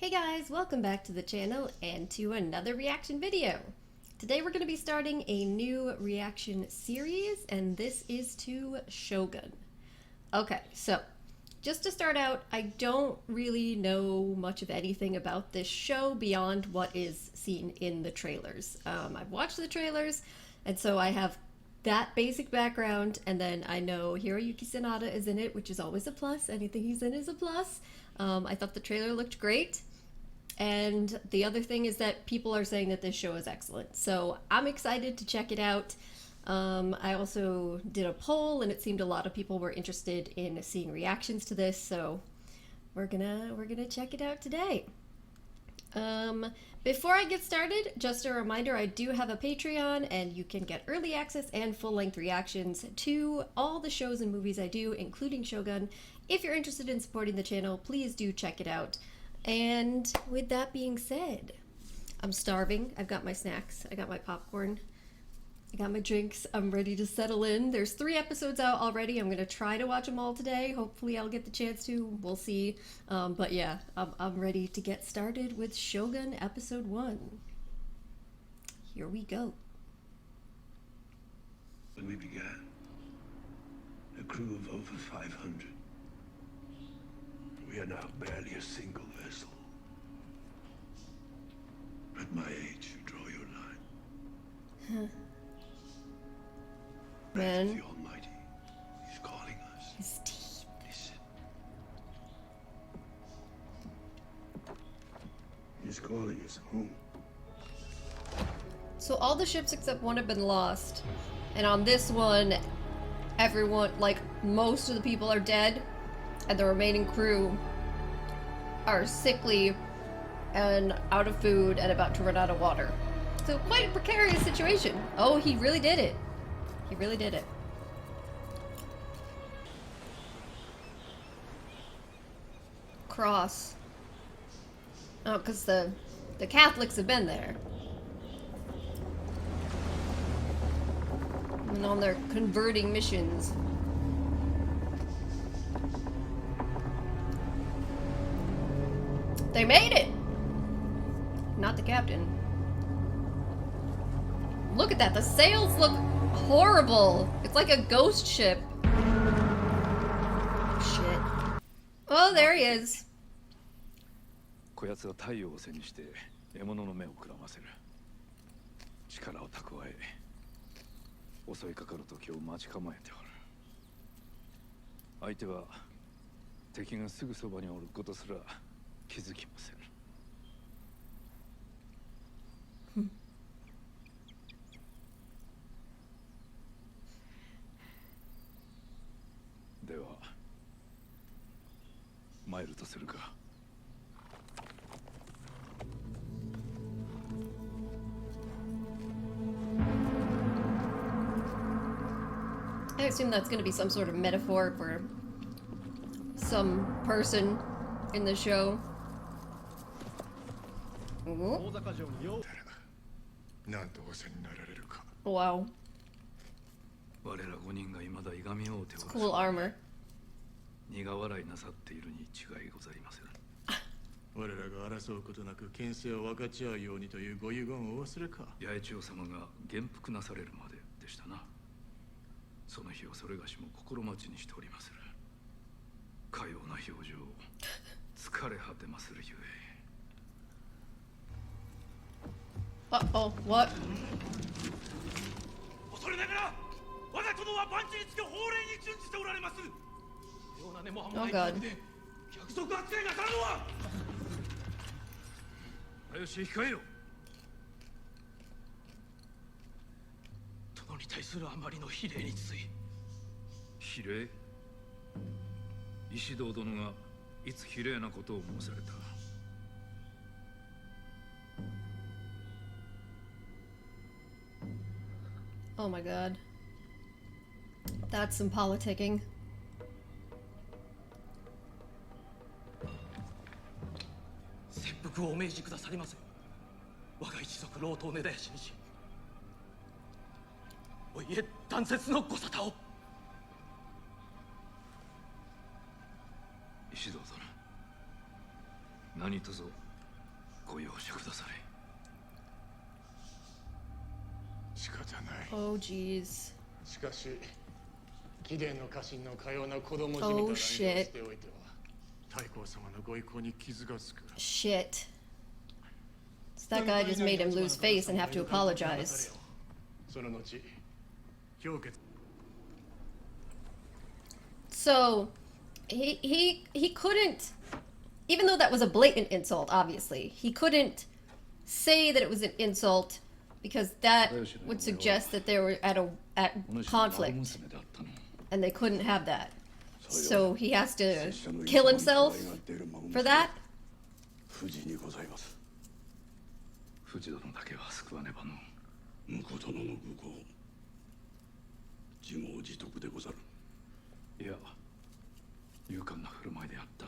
Hey guys, welcome back to the channel and to another reaction video. Today we're going to be starting a new reaction series, and this is to Shogun. Okay, so just to start out, I don't really know much of anything about this show beyond what is seen in the trailers. I've watched the trailers, and so I have that basic background, and then I know Hiroyuki Sanada is in it, which is always a plus. Anything he's in is a plus. I thought the trailer looked great. And the other thing is that people are saying that this show is excellent. So I'm excited to check it out. I also did a poll and it seemed a lot of people were interested in seeing reactions to this. So we're gonna check it out today. Before I get started, just a reminder, I do have a Patreon and you can get early access and full-length reactions to all the shows and movies I do, including Shogun. If you're interested in supporting the channel, please do check it out. And with that being said, I'm starving. I've got my snacks. I got my popcorn. I got my drinks. I'm ready to settle in. There's 3 episodes out already. I'm going to try to watch them all today. Hopefully I'll get the chance to. We'll see. But yeah, I'm ready to get started with Shogun Episode 1. Here we go. When we began, a crew of over 500. We are now barely a single vessel. At my age, you draw your line. Man. The Almighty is calling us. His teeth. Listen. He's calling us home. So all the ships except one have been lost. And on this one, everyone, like most of the people are dead. And the remaining crew are sickly and out of food and about to run out of water. So quite a precarious situation. Oh, he really did it. He really did it. Cross. Oh, because the Catholics have been there. And on their converting missions. They made it! Not the captain. Look at that, the sails look horrible. It's like a ghost ship. Shit. Oh, there he is. こやつは太陽を背にして獲物の目をくらませる。力を蓄え、襲いかかる時を待ち構えておる。相手は敵がすぐそばにおることすら気づきません。では参るとするか。I assume that's going to be some sort of metaphor for some person in the show. Wow. It's cool armor. 苦笑いなさっているに違いございません。我らが争うことなく権勢を分かち合うようにというご遺言をお忘れか。八重千代様が元服なされるまででしたな。その日をそれがしも心待ちにしておりまする。かような表情、疲れ果てまするゆえ。Uh-oh, what? 恐れながら我が殿は万事につき法令に準じておられます。 Oh god. 約束扱いなさるのは。よし控えよ。殿に対するあまりの非礼につい。非礼？石堂殿がいつ非礼なことを申された。Oh my god. That's some politicking. 切腹をお命じくださります。我が一族老頭根絶やしにし、お家断絶のご沙汰を。石堂殿、何とぞご容赦くだされ。仕方ない。 Oh jeez. しかし貴殿の家臣のかような子供じみた Oh 乱用を shit. しておいては太閤様のご意向に傷がつく。 Shit. So that guy just made him lose face and have to apologize. その後評決 So he couldn't, even though that was a blatant insult, obviously, he couldn't say that it was an insult because that would suggest that they were at conflict and they couldn't have that. So he has to kill himself for that. 富士にございます。富士殿だけは救わねばの。婿殿の愚行、自業自得でござる。いや、勇敢な振る舞いであった。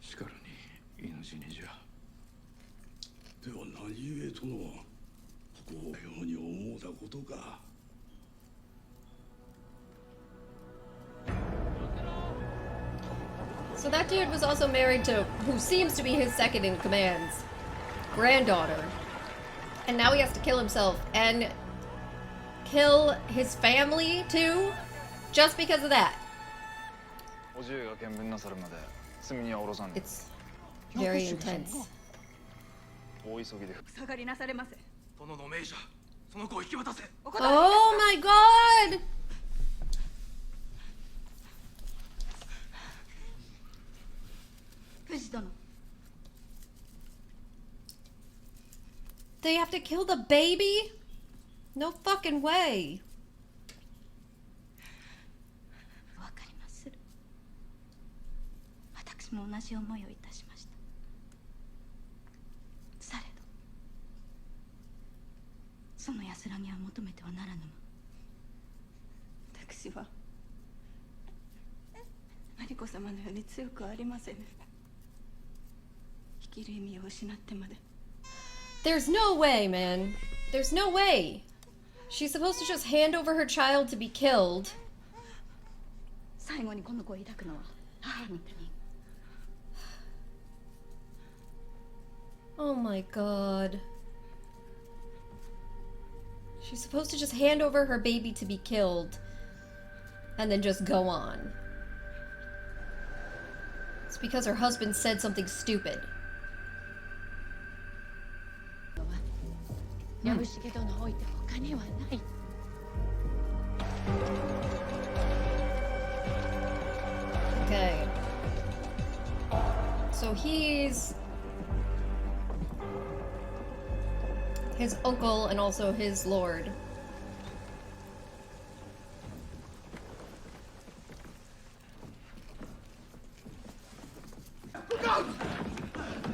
しかるに犬死にじゃ。では何故殿はここをように思うたことか。So that dude was also married to who seems to be his second in command's granddaughter. And now he has to kill himself and kill his family too, just because of that. It's very intense. 下がりなされませ。殿の命じゃ。その子を引き渡せ。 Oh my god! They have to kill the baby? No fucking way. わかりまする。私も同じ思いをいたしました。されど、その安らぎは求めてはならぬも。私はマリコ様のように強くはありません。生きる意味を失ってまで。 There's no way, man. There's no way. She's supposed to just hand over her child to be killed. 最後にこの子を抱くのは母の手に。 Oh my god. She's supposed to just hand over her baby to be killed and then just go on. It's because her husband said something stupid. 藪重殿を置いて他にはない。 Okay. So he's his uncle and also his lord.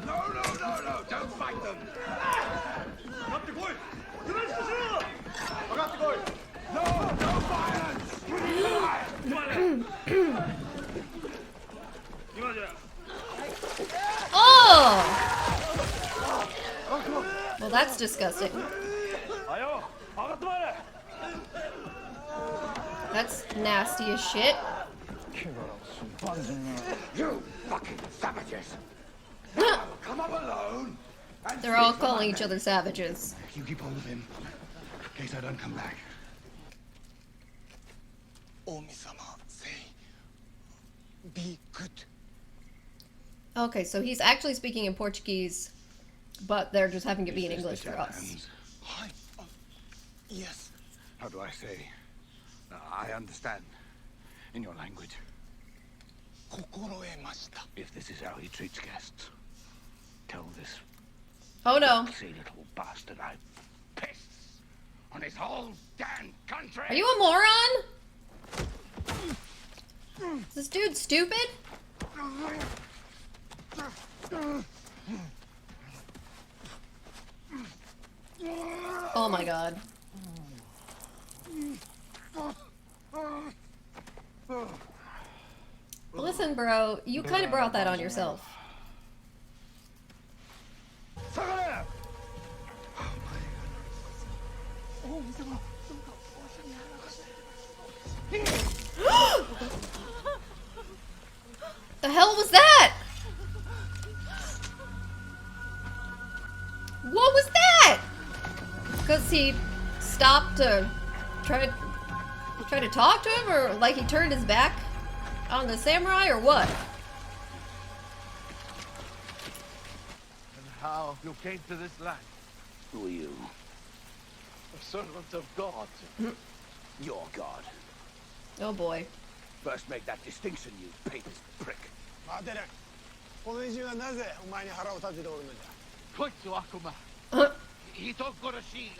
No, don't fight them. No violence. Oh! Well, that's disgusting. That's nasty as shit. You fucking savages. Come up alone. They're all calling each other savages. You keep hold of him in case I don't come back. Omi-sama, say, be good. Okay, so he's actually speaking in Portuguese, but they're just having it be in English for us. Hi. Yes. How do I say? I understand. In your language. If this is how he treats guests, tell this Oh no. foxy little bastard I piss on his whole damn country. Are you a moron? Is this dude stupid? Oh my god. Listen, bro, you kind of brought that on yourself. The hell was that? What was that? Because he stopped to try to talk to him, or like he turned his back on the samurai, or what? And how you came to this land? Who are you? A servant of God. Your god. Oh boy. First make that distinction, you papist prick. 待てね。この偉人はなぜお前に腹を立てておるのじゃ。こいつは悪魔。人殺し。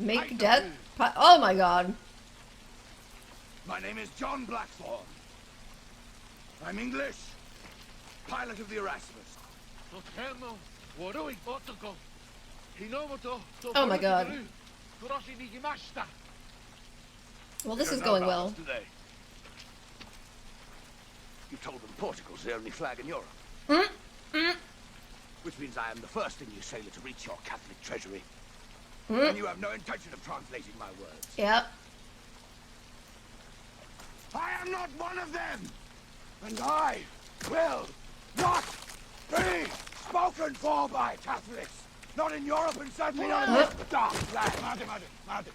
Make death? Oh my god. My name is John Blackthorn. I'm English. Pilot of the Erasmus. Oh my god. Well, this is going well. Today. You told them Portugal's the only flag in Europe. Which means I am the first English sailor to reach your Catholic treasury. And you have no intention of translating my words. Yep. I am not one of them! And I will not be spoken for by Catholics! Not in Europe and certainly not in this dark land! 待て待て待て。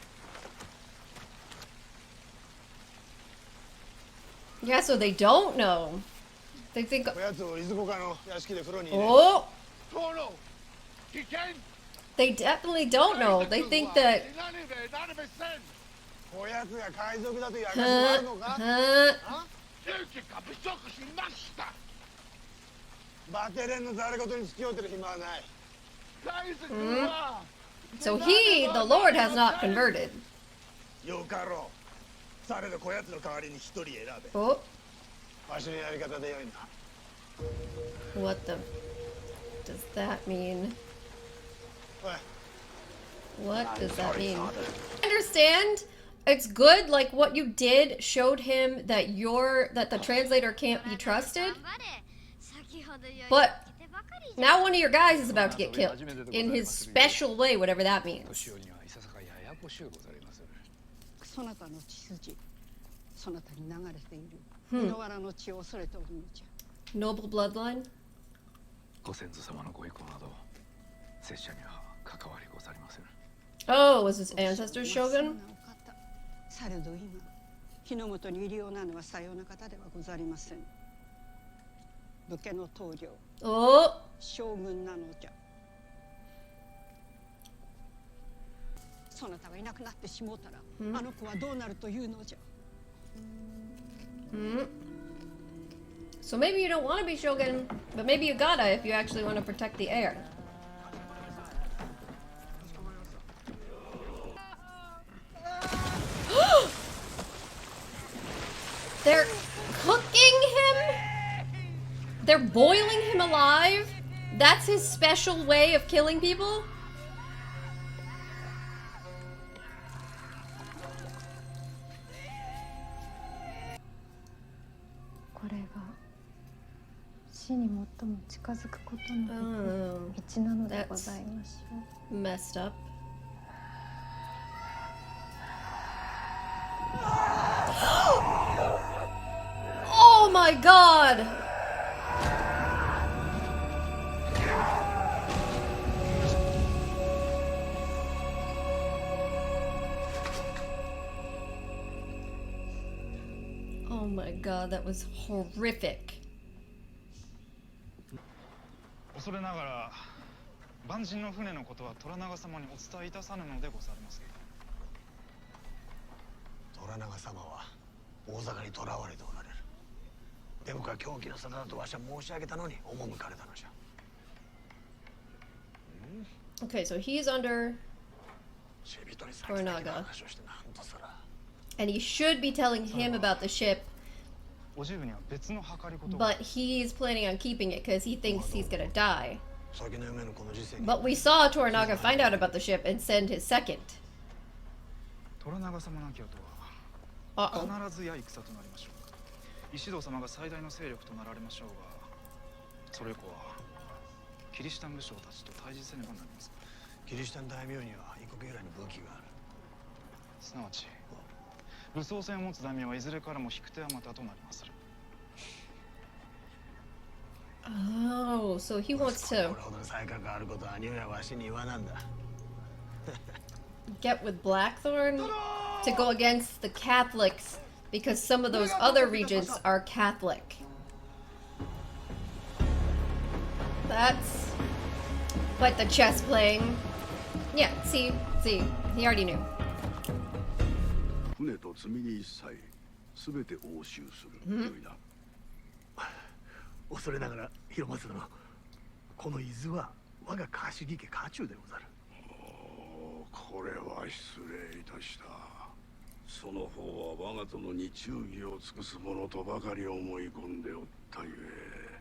Yeah, so they don't know. They think. こやつをいずこかの屋敷で風呂に入れ。 Oh! トロ、危険。 They definitely don't know. They think that. こやつが海賊だという証があるのか？あ？勇気が不足しました。バテレンのざれ事に付き合ってる暇はない。大好きは。So he, the Lord, has not converted. よかろう。されどこやつの代わりに一人選べ。 Oh, わしのやり方でよいな。 what the does that mean? おい。 What does that mean? Understand? It's good. Like what you did showed him that the translator can't be trusted. But now one of your guys is about to get killed in his special way, whatever that means. そなたの血筋、そなたに流れている箕輪の血を恐れておるのじゃ。 Noble bloodline. ご先祖様のご意向など拙者には関わりござりません。 Oh, was his ancestor Shogun? されど今、日の本に入りようなのはさような方ではござりません。武家の棟梁、 Oh, 将軍なのじゃ。そなたがいなくなってしもうたら、あの子はどうなるというのじゃ。 so maybe you don't want to be Shogun, but maybe you gotta if you actually want to protect the heir. They're cooking him? They're boiling him alive? That's his special way of killing people? That's messed up. Oh my god! Oh my god, that was horrific. 恐れながら万人の船のことは虎長様にお伝えいたさぬのでございます。虎長様は大坂に囚われておられる。でもか狂気の沙汰だとわしは申し上げたのに赴かれたのじゃ。 Okay, so he's under シェビトに先々の話をしてなんとすら。 and he should be telling him about the ship, おじぶには別の計りこと but he's planning on keeping it because he thinks he's gonna die. 先の夢のこの時世に But we saw Toranaga find out about the ship and send his second. 虎長様亡き後は Uh-oh. 必ずや戦となりましょう。石堂様が最大の勢力となられましょうが、それ以降はキリシタン武将たちと対峙せねばなります。キリシタン大名には異国由来の武器がある。すなわち武装船を持つ大名はいずれからも引く手あまたとなりまする。Oh, Oh, so he wants to これほどの才覚があることは兄上はわしに言わなんだ。 get with Blackthorn to go against the Catholics because some of those other regents are Catholic. That's quite the chess playing. Yeah, see, he already knew. 船と積み荷一切すべて押収する。よいな。恐れながら広松殿、この伊豆は我が貸木家家中でござる。これは失礼いたした。その方は我が殿に忠義を尽くすものとばかり思い込んでおったゆえ。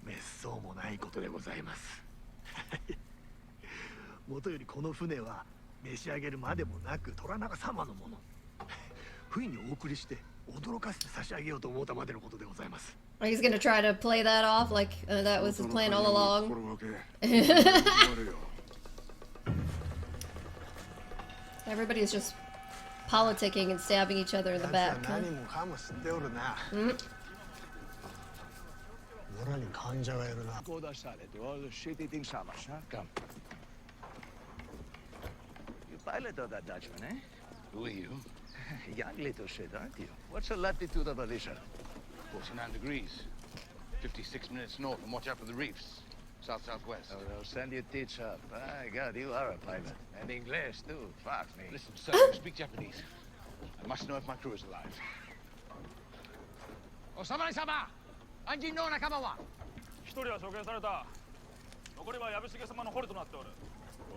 滅相もないことでございます。もとよりこの船は召し上げるまでもなく虎長様のもの。不意にお送りして驚かせて差し上げようと思ったまでのことでございます。 He's gonna try to play that off like that was his plan all along. Everybody's just politicking and stabbing each other in the back. Huh? 何もかも知っておるな。村に患者がいるな。 Go outside to all the shitty things, Samas, huh? Come. You pilot of that Dutchman, eh? Who are you? Young little shit, aren't you? What's the latitude of Alicia? 49 degrees. 56 minutes north and watch out for the reefs. South-southwest. Oh, they'll send you teach up. My God, you are a pilot. And English, too. Fuck me. Listen, sir, you speak Japanese. I must know if my crew is alive. Oh, Samari-sama! Anjin no nakama wa? 一人は処刑された。残りは藪重様の捕虜となっておる。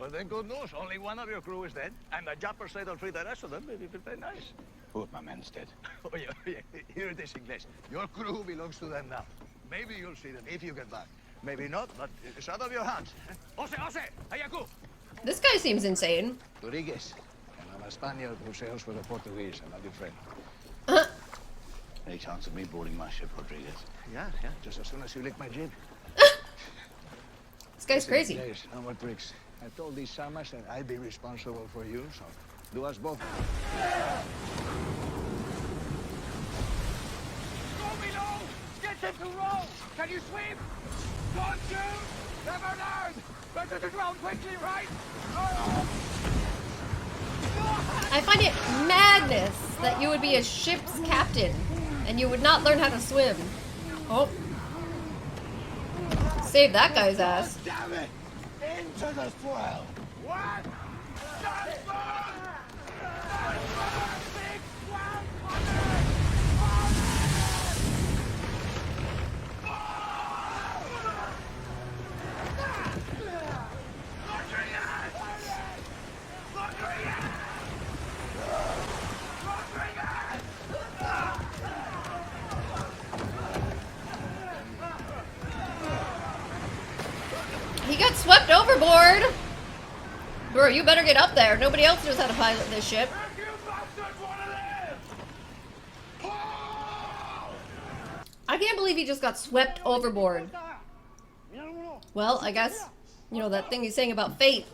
Well, then good news. Only one of your crew is dead. And the Japper said they'll free the rest of them. Maybe it'll be nice. Who of my men's dead? Oh, yeah. Here it is, English. Your crew belongs to them now. Maybe you'll see them if you get back. Maybe not, but it's out of your hands. Ose! Hayaku! This guy seems insane. Rodriguez. And I'm a Spaniard who sails for the Portuguese, and a good friend. Any chance of me boarding my ship, Rodriguez? Yeah. Just as soon as you lick my jib. This guy's crazy. Yes, no more tricks. I told these Samas that I'd be responsible for you, so do us both. Go below! Get them to row! Can you swim? Don't you? Never learn! Better to drown quickly, right? I find it madness that you would be a ship's captain and you would not learn how to swim. Oh. Save that guy's ass. Damn it! Into the swell! What? He got swept overboard! Bro, you better get up there. Nobody else knows how to pilot this ship. I can't believe he just got swept overboard. Well, I guess, you know, that thing he's saying about fate.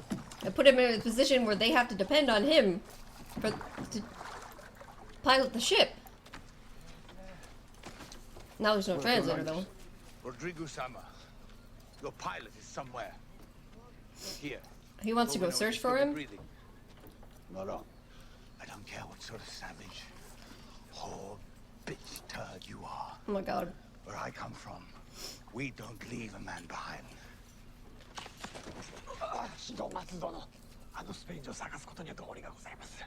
I put him in a position where they have to depend on him to pilot the ship. Now there's no translator, though. Rodrigo-sama, your pilot is somewhere. Here. He wants to go search for him? No. I don't care what sort of savage, whore, bitch turd you are. Oh my god. Where I come from, we don't leave a man behind. 白松殿、あのスペイン人を探すことには道理がございます。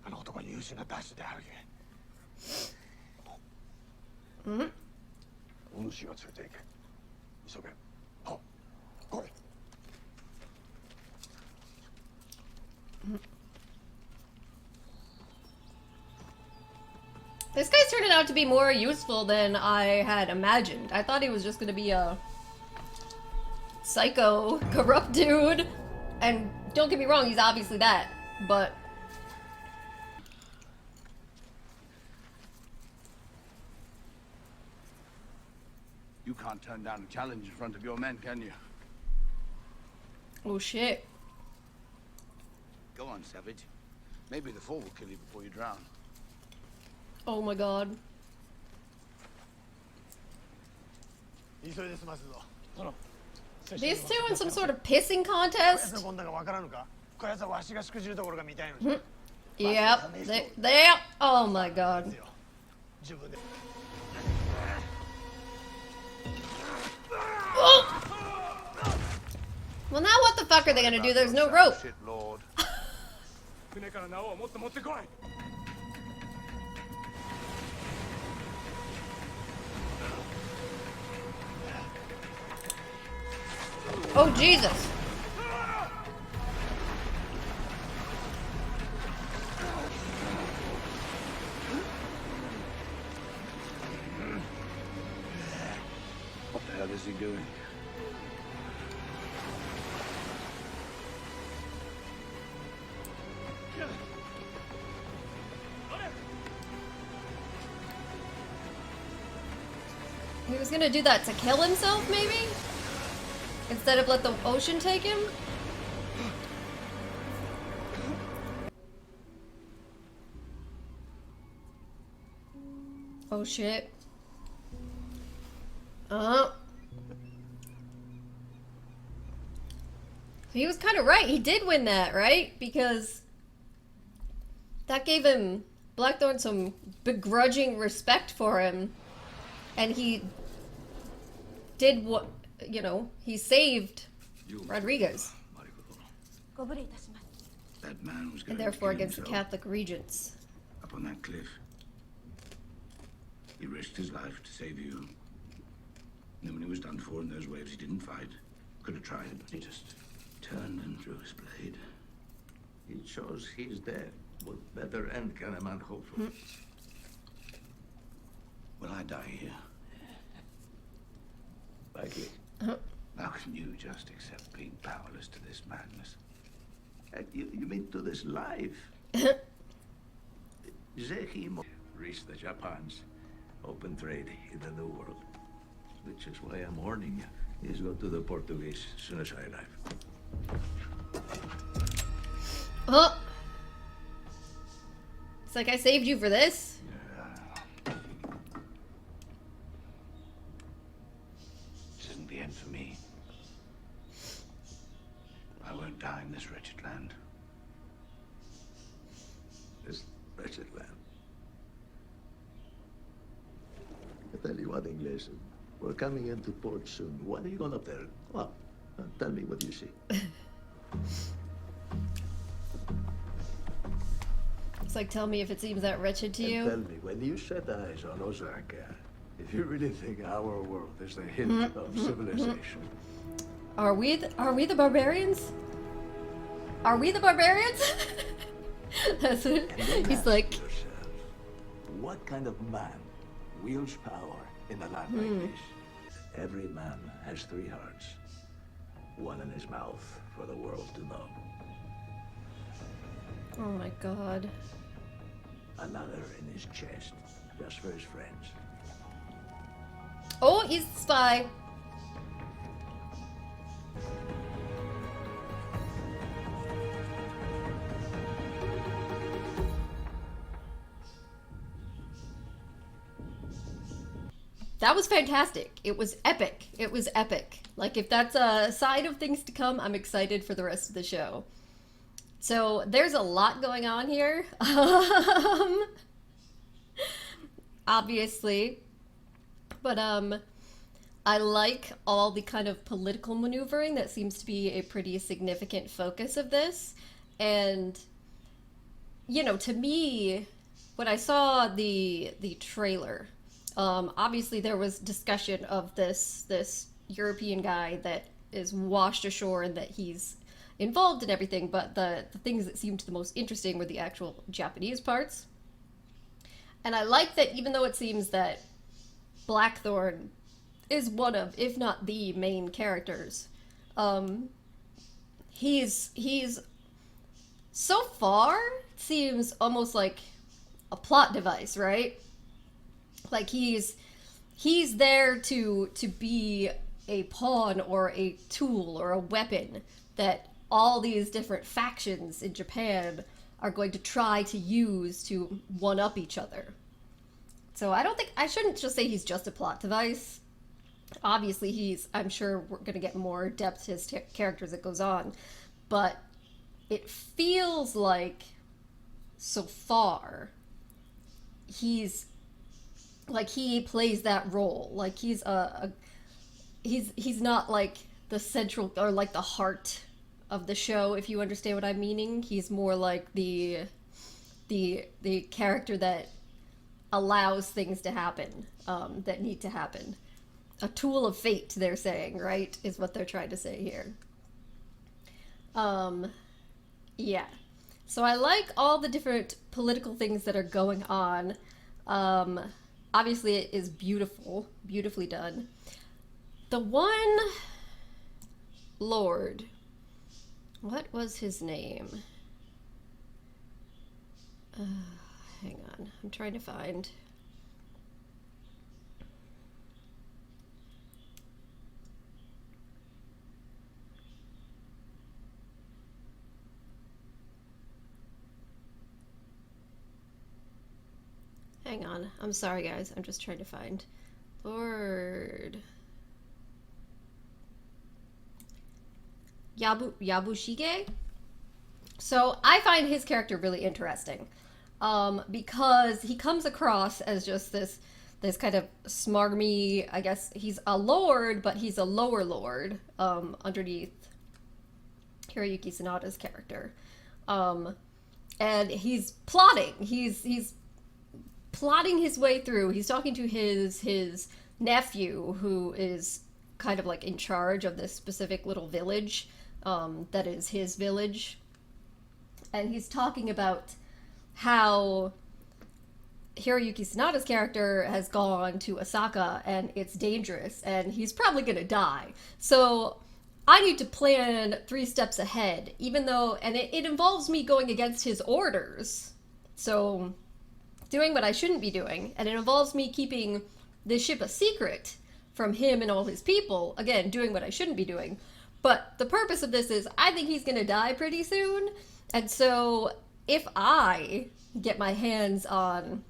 あの男は優秀なダッシュであるゆえ。お主が連れて行け。急げ。はっ、来い。This guy's turning out to be more useful than I had imagined. I thought he was just gonna be a psycho, corrupt dude. And don't get me wrong, he's obviously that. But You can't turn down a challenge in front of your men, can you? Oh shit. Go on, savage. Maybe the fall will kill you before you drown. Oh my god. 急いで済ますぞ。 These two in some sort of pissing contest? こんながわからぬか。こやつはわしがしくじるところが見たいのじゃ。 Yep. Oh my god. 自分で。 Oh! Well, now what the fuck are they gonna do? There's no rope. Shit, Lord. 船から縄をもっと持ってこい。 Oh, Jesus. What the hell is he doing? He was gonna do that to kill himself, maybe? Instead of let the ocean take him? Oh shit. He was kind of right. He did win that, right? Because that gave him Blackthorn some begrudging respect for him. And he did what, you know, he saved Rodriguez. That man was And going therefore to kill against the himself Catholic regents. up on that cliff. He risked his life to save you. And then when he was done for in those waves, he didn't fight. Could have tried, but he just turned and drew his blade. It shows he's dead. What better end can a man hope for? Will I die here? Likely. How can you just accept being powerless to this madness? You mean to this life? Zehimo reached the Japans. Open trade in the New World. Which is why I'm warning you. Please go to the Portuguese as soon as I arrive. Oh! It's like I saved you for this. This isn't the end for me. I won't die in this wretched land. This wretched land. I tell you what, English. We're coming into port soon. Why are you going up there? Come on. Tell me what you see. It's like, tell me if it seems that wretched to you. Tell me, when you set eyes on Osaka, if you really think our world is the hint of civilization. Are we the barbarians? Are we the barbarians? That's it. He's like, Yourself, what kind of man wields power in a land like this? Every man has 3 hearts. One in his mouth for the world to know. oh my god. Another in his chest, just for his friends. Oh, he's the spy. That was fantastic. It was epic. It was epic. Like, if that's a side of things to come, I'm excited for the rest of the show. So, there's a lot going on here. Obviously. But, I like all the kind of political maneuvering that seems to be a pretty significant focus of this. And, you know, to me, when I saw the trailer, obviously there was discussion of this European guy that is washed ashore and that he's involved in everything, but the things that seemed the most interesting were the actual Japanese parts. And I like that even though it seems that Blackthorn is one of, if not the main characters, he's so far seems almost like a plot device, right? Like he's there to be a pawn or a tool or a weapon that all these different factions in Japan are going to try to use to one-up each other. So I shouldn't just say he's just a plot device. Obviously I'm sure we're going to get more depth to his character as it goes on, but it feels like so far he's like, he plays that role. Like he's not like the central or like the heart of the show, if you understand what I'm meaning. He's more like the character that allows things to happen, that need to happen. A tool of fate, they're saying, right? Is what they're trying to say here. Yeah. So I like all the different political things that are going on. Obviously it is beautifully done. The one lord, what was his name? Hang on, I'm trying to find. Hang on, I'm sorry guys, I'm just trying to find Lord Yabushige. So I find his character really interesting, because he comes across as just this kind of smarmy, I guess he's a lord, but he's a lower lord, underneath Hiroyuki Sanada's character. And he's plotting. He's plotting his way through. He's talking to his nephew, who is kind of like in charge of this specific little village, that is his village. And he's talking about how Hiroyuki Sanada's character has gone to Osaka and it's dangerous and he's probably gonna die. So I need to plan 3 steps ahead, even though, and it involves me going against his orders. So doing what I shouldn't be doing, and it involves me keeping this ship a secret from him and all his people. Again, doing what I shouldn't be doing. But the purpose of this is I think he's gonna die pretty soon. And so if I get my hands on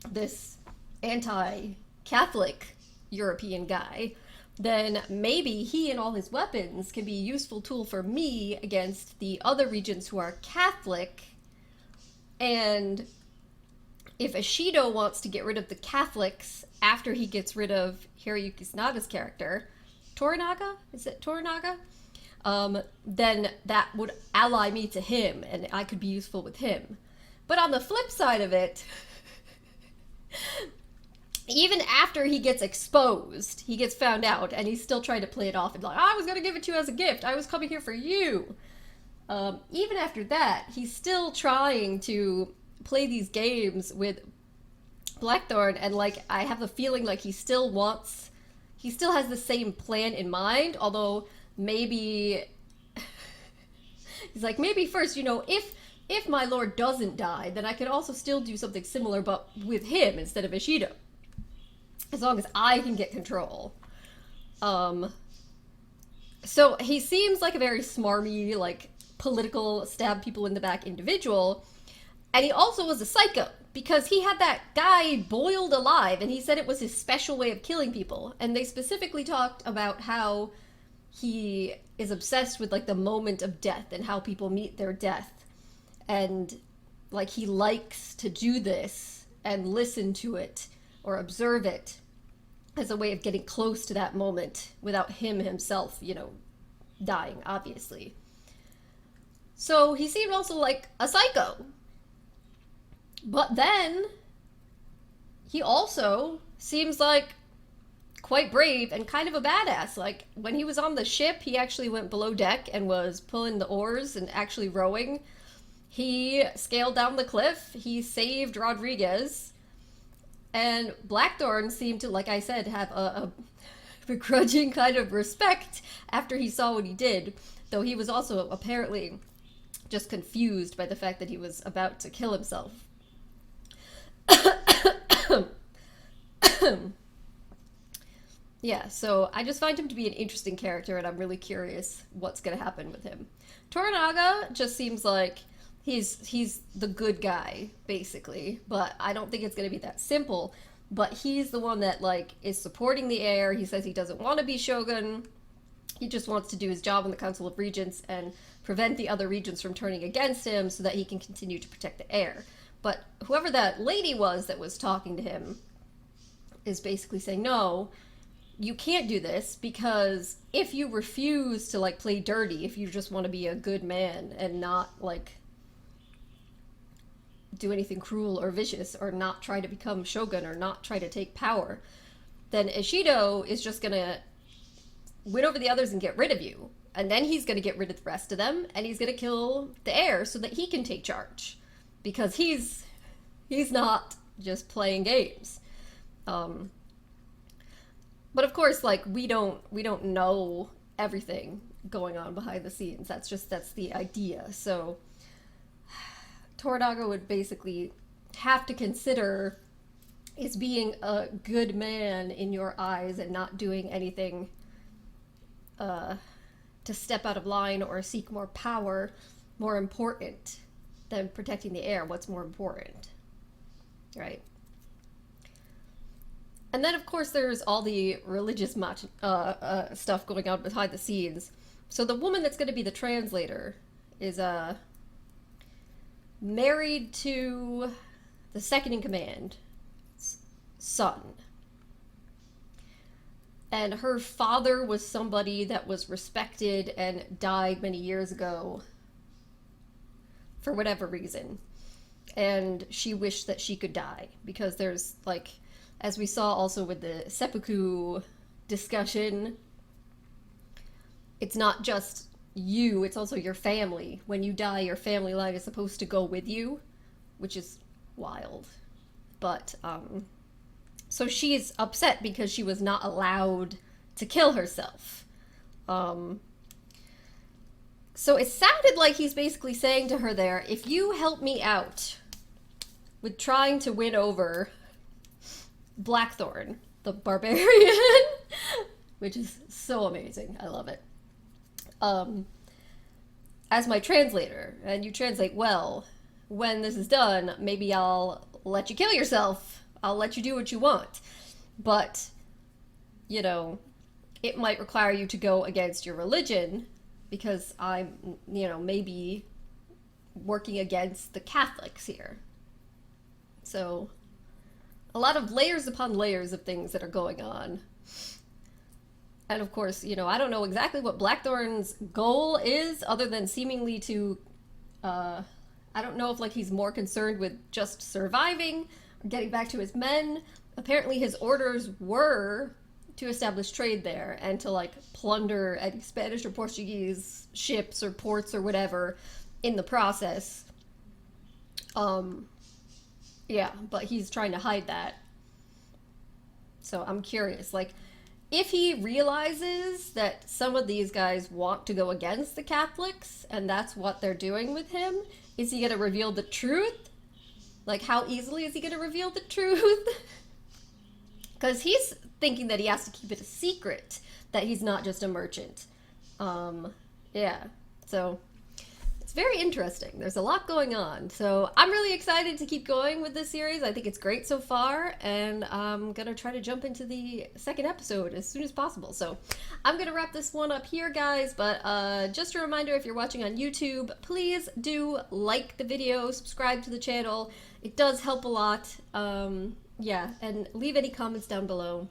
this anti-Catholic European guy, then maybe he and all his weapons can be a useful tool for me against the other regents who are Catholic. And if Ishido wants to get rid of the Catholics after he gets rid of Hiroyuki Sanada's character, Toranaga? Is it Toranaga? Then that would ally me to him, and I could be useful with him. But on the flip side of it, even after he gets exposed, he gets found out, and he's still trying to play it off and like, I was going to give it to you as a gift. I was coming here for you. Even after that, he's still trying to play these games with Blackthorn, and like, I have the feeling like he still has the same plan in mind, although maybe he's like, maybe first, if my lord doesn't die, then I can also still do something similar, but with him instead of Ishido, as long as I can get control. So he seems like a very smarmy, like, political, stab people in the back individual, and he also was a psycho, because he had that guy boiled alive, and he said it was his special way of killing people, and they specifically talked about how he is obsessed with, like, the moment of death and how people meet their death. And, like, he likes to do this and listen to it or observe it as a way of getting close to that moment without him himself, dying, obviously. So he seemed also like a psycho. But then he also seems like quite brave and kind of a badass. Like, when he was on the ship, he actually went below deck and was pulling the oars and actually rowing. He scaled down the cliff. He saved Rodriguez. And Blackthorn seemed to, like I said, have a begrudging kind of respect after he saw what he did. Though he was also apparently just confused by the fact that he was about to kill himself. Yeah, so I just find him to be an interesting character, and I'm really curious what's going to happen with him. Toranaga just seems like he's the good guy, basically, but I don't think it's going to be that simple. But he's the one that, like, is supporting the heir. He says he doesn't want to be Shogun. He just wants to do his job in the Council of Regents and prevent the other regents from turning against him so that he can continue to protect the heir. But whoever that lady was that was talking to him is basically saying, no, you can't do this, because if you refuse to, like, play dirty, if you just want to be a good man and not, like, do anything cruel or vicious or not try to become Shogun or not try to take power, then Ishido is just gonna win over the others and get rid of you. And then he's gonna get rid of the rest of them, and he's gonna kill the heir so that he can take charge. Because he's not just playing games. But of course, like, we don't know everything going on behind the scenes. That's the idea. So Toranaga would basically have to consider is being a good man in your eyes and not doing anything to step out of line or seek more power more important than protecting the heir. What's more important, right? And then, of course, there's all the religious stuff going on behind the scenes. So the woman that's going to be the translator is married to the second-in-command's son. And her father was somebody that was respected and died many years ago for whatever reason. And she wished that she could die, because there's, like, as we saw also with the seppuku discussion, it's not just you, it's also your family. When you die, your family line is supposed to go with you, which is wild. But, so she's upset because she was not allowed to kill herself. So it sounded like he's basically saying to her there, if you help me out with trying to win over Blackthorn, the barbarian, which is so amazing, I love it, as my translator, and you translate well, when this is done, maybe I'll let you kill yourself. I'll let you do what you want. But, you know, it might require you to go against your religion, because I'm, you know, maybe working against the Catholics here. So, a lot of layers upon layers of things that are going on. And of course, you know, I don't know exactly what Blackthorn's goal is, other than seemingly to, I don't know if, like, he's more concerned with just surviving or getting back to his men. Apparently his orders were to establish trade there and to, like, plunder any Spanish or Portuguese ships or ports or whatever in the process. Yeah, but he's trying to hide that. So I'm curious, like, if he realizes that some of these guys want to go against the Catholics and that's what they're doing with him, is he going to reveal the truth? Like, how easily is he going to reveal the truth? Because he's thinking that he has to keep it a secret, that he's not just a merchant. Yeah, so it's very interesting. There's a lot going on. So I'm really excited to keep going with this series. I think it's great so far, and I'm going to try to jump into the second episode as soon as possible. So I'm going to wrap this one up here, guys, but just a reminder, if you're watching on YouTube, please do like the video, subscribe to the channel. It does help a lot. Yeah, and leave any comments down below.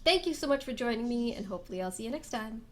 Thank you so much for joining me, and hopefully I'll see you next time.